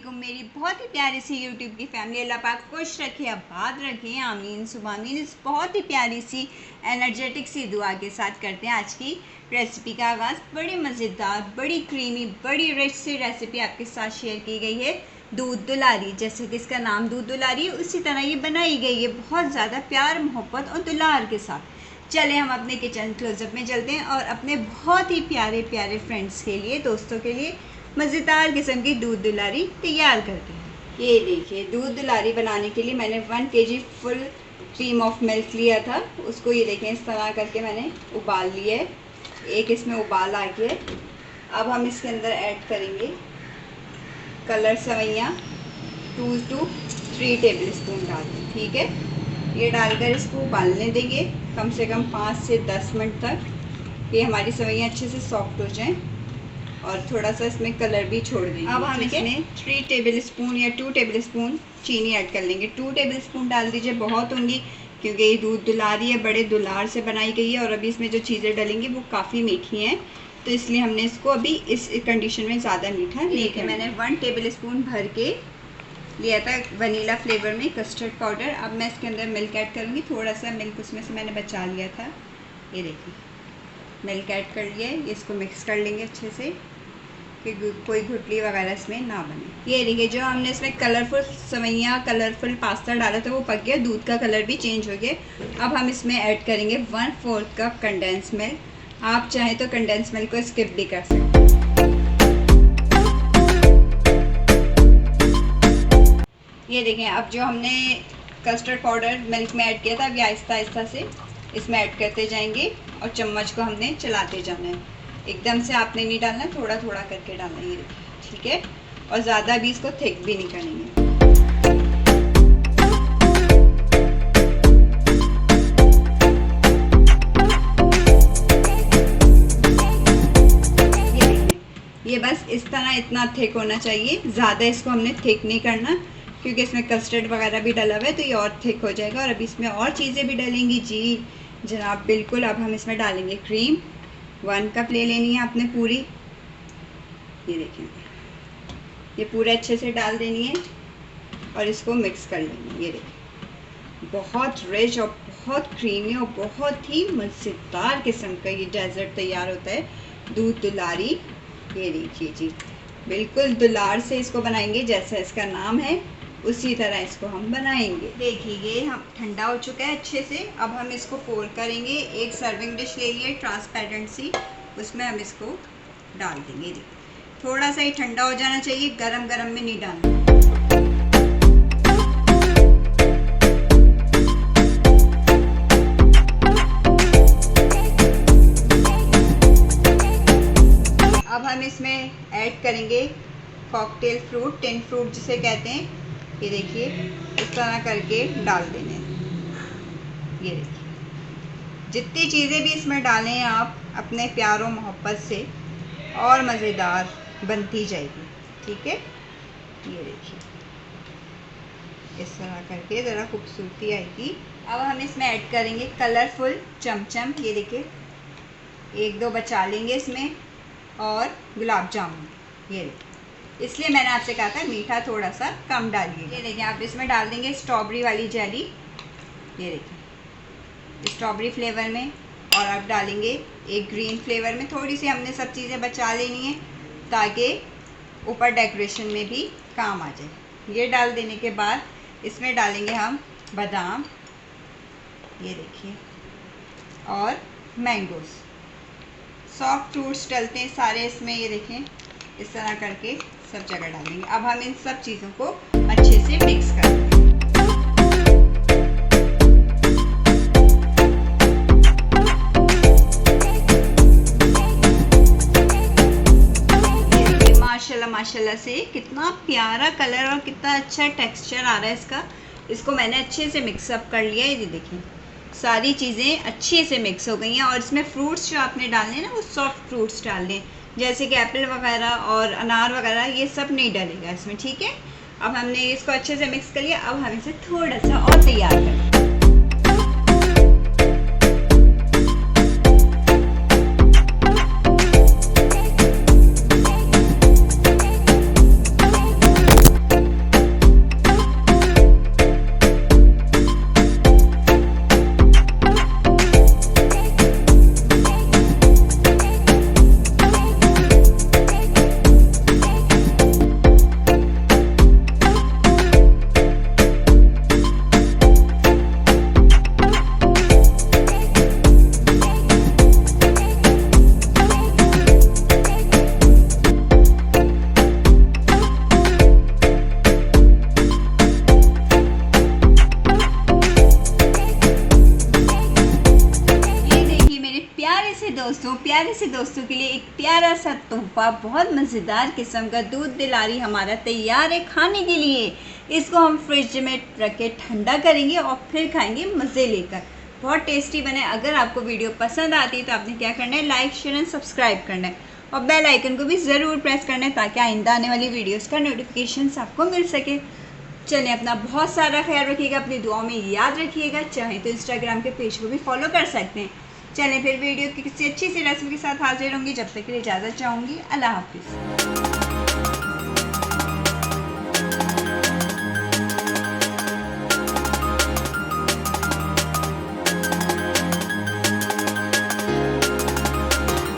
वालेकुम मेरी बहुत ही प्यारी सी यूट्यूब की फैमिली। अल्लाह पाक खुश रखे, आबाद रखें, आमीन सुभामीन। इस बहुत ही प्यारी सी एनर्जेटिक सी दुआ के साथ करते हैं आज की रेसिपी का आगाज़। बड़ी मज़ेदार, बड़ी क्रीमी, बड़ी रिच सी रेसिपी आपके साथ शेयर की गई है। दूध दुलारी, जैसे कि इसका नाम दूध दुलारी, उसी तरह ये बनाई गई है बहुत ज़्यादा प्यार, मोहब्बत और दुलार के साथ। चले हम अपने किचन क्लोजअप में चलते हैं और अपने बहुत ही प्यारे प्यारे फ्रेंड्स के लिए, दोस्तों के लिए मज़ेदार किस्म की दूध दुलारी तैयार करते हैं। ये देखिए, दूध दुलारी बनाने के लिए मैंने 1 kg full cream of milk लिया था। उसको ये देखें इस तरह करके मैंने उबाल लिया है। एक इसमें उबाल आ गया है। अब हम इसके अंदर ऐड करेंगे कलर सेवइयाँ 2 to 3 टेबल स्पून डाल दें। ठीक है, ये डालकर इसको उबालने देंगे कम से कम 5 से 10 मिनट तक। ये हमारी सेवइयाँ अच्छे से सॉफ्ट हो जाएं और थोड़ा सा इसमें कलर भी छोड़ देंगे। अब हम इसमें 3 टेबल स्पून या 2 टेबल स्पून चीनी ऐड कर लेंगे। 2 टेबल स्पून डाल दीजिए, बहुत होंगी क्योंकि ये दूध दुलारी है, बड़े दुलार से बनाई गई है और अभी इसमें जो चीज़ें डलेंगी वो काफ़ी मीठी हैं, तो इसलिए हमने इसको अभी इस कंडीशन में ज़्यादा मीठा नहीं किया। मैंने 1 टेबल स्पून भर के लिया था वनीला फ्लेवर में कस्टर्ड पाउडर। अब मैं इसके अंदर मिल्क ऐड करूँगी। थोड़ा सा मिल्क उसमें से मैंने बचा लिया था, ये देखिए मिल्क ऐड कर लिया है। इसको मिक्स कर लेंगे अच्छे से कि कोई घुटली वगैरह इसमें ना बने। ये देखिए, जो हमने इसमें कलरफुल सेवइयाँ, कलरफुल पास्ता डाला था वो पक गया, दूध का कलर भी चेंज हो गया। अब हम इसमें ऐड करेंगे 1/4 कप कंडेंस मिल्क। आप चाहें तो कंडेंस मिल्क को स्किप भी कर सकते हैं। ये देखें, अब जो हमने कस्टर्ड पाउडर मिल्क में ऐड किया था, अभी आहिस्ता आहिस्ता से इसमें ऐड करते जाएंगे और चम्मच को हमने चलाते जाना है। एकदम से आपने नहीं डालना, थोड़ा थोड़ा करके डालना है, ये देखिए। ठीक है, और ज़्यादा भी इसको थिक भी नहीं करेंगे। ये बस इस तरह इतना थिक होना चाहिए, ज़्यादा इसको हमने थिक नहीं करना क्योंकि इसमें कस्टर्ड वगैरह भी डला हुआ है तो ये और थिक हो जाएगा। और अभी इसमें और चीज़ें भी डलेंगी। जी जनाब, बिल्कुल। अब हम इसमें डालेंगे क्रीम। 1 कप ले लेनी है आपने पूरी। ये देखिए, ये पूरे अच्छे से डाल देनी है और इसको मिक्स कर लेंगे। ये देखिए, बहुत रिच और बहुत क्रीमी और बहुत ही मज़ेदार किस्म का ये डेजर्ट तैयार होता है, दूध दुलारी। ये देखिए जी, बिल्कुल दुलार से इसको बनाएंगे, जैसा इसका नाम है उसी तरह इसको हम बनाएंगे। देखिए, ये हम ठंडा हो चुका है अच्छे से। अब हम इसको पोर करेंगे। एक सर्विंग डिश ले लिए ट्रांसपेरेंट सी, उसमें हम इसको डाल देंगे। देखिए, थोड़ा सा ही ठंडा हो जाना चाहिए, गरम गरम में नहीं डालना। अब हम इसमें ऐड करेंगे कॉकटेल फ्रूट, टिन फ्रूट जिसे कहते हैं। ये देखिए, इस तरह करके डाल देने। ये देखिए, जितनी चीज़ें भी इसमें डालें आप अपने प्यार और मोहब्बत से, और मज़ेदार बनती जाएगी। ठीक है, ये देखिए इस तरह करके ज़रा खूबसूरती आएगी। अब हम इसमें ऐड करेंगे कलरफुल चमचम। ये देखिए, 1-2 बचा लेंगे इसमें, और गुलाब जामुन। ये देखिए, इसलिए मैंने आपसे कहा था मीठा थोड़ा सा कम डालिए। ये देखिए, आप इसमें डाल देंगे स्ट्रॉबेरी वाली जेली। ये देखिए, स्ट्रॉबेरी फ्लेवर में। और अब डालेंगे एक ग्रीन फ्लेवर में। थोड़ी सी हमने सब चीज़ें बचा लेनी है ताकि ऊपर डेकोरेशन में भी काम आ जाए। ये डाल देने के बाद इसमें डालेंगे हम बादाम। ये देखिए, और मैंगोज़, सॉफ्ट फ्रूट्स डलते हैं सारे इसमें। ये देखें, इस तरह करके सब जगह डालेंगे। अब हम इन सब चीज़ों को अच्छे से मिक्स कर देंगे। माशाल्लाह माशाल्लाह से कितना प्यारा कलर और कितना अच्छा टेक्सचर आ रहा है इसका। इसको मैंने अच्छे से मिक्सअप कर लिया है। ये देखिए, सारी चीज़ें अच्छे से मिक्स हो गई हैं। और इसमें फ्रूट्स जो आपने डालने हैं ना, वो सॉफ्ट फ्रूट्स डाल दें, जैसे कि एप्पल वगैरह और अनार वगैरह, ये सब नहीं डलेगा इसमें। ठीक है, अब हमने इसको अच्छे से मिक्स कर लिया। अब हम इसे थोड़ा सा और तैयार करें। प्यारे से दोस्तों के लिए एक प्यारा सा तोहफा, बहुत मज़ेदार किस्म का दूध दिलारी हमारा तैयार है खाने के लिए। इसको हम फ्रिज में रख के ठंडा करेंगे और फिर खाएंगे मज़े लेकर। बहुत टेस्टी बने। अगर आपको वीडियो पसंद आती है तो आपने क्या करना है, लाइक शेयर एंड सब्सक्राइब करना है और बेल आइकन को भी ज़रूर प्रेस करना है ताकि आइंदा आने वाली वीडियोज़ का नोटिफिकेशन आपको मिल सके। चलिए, अपना बहुत सारा ख्याल रखिएगा, अपनी दुआओं में याद रखिएगा। चाहें तो इंस्टाग्राम के पेज को भी फॉलो कर सकते हैं। चलें फिर वीडियो की किसी अच्छी सी रेसिपी के साथ हाजिर होंगी। जब तक के लिए इजाज़त चाहूँगी। अल्लाह हाफिज़।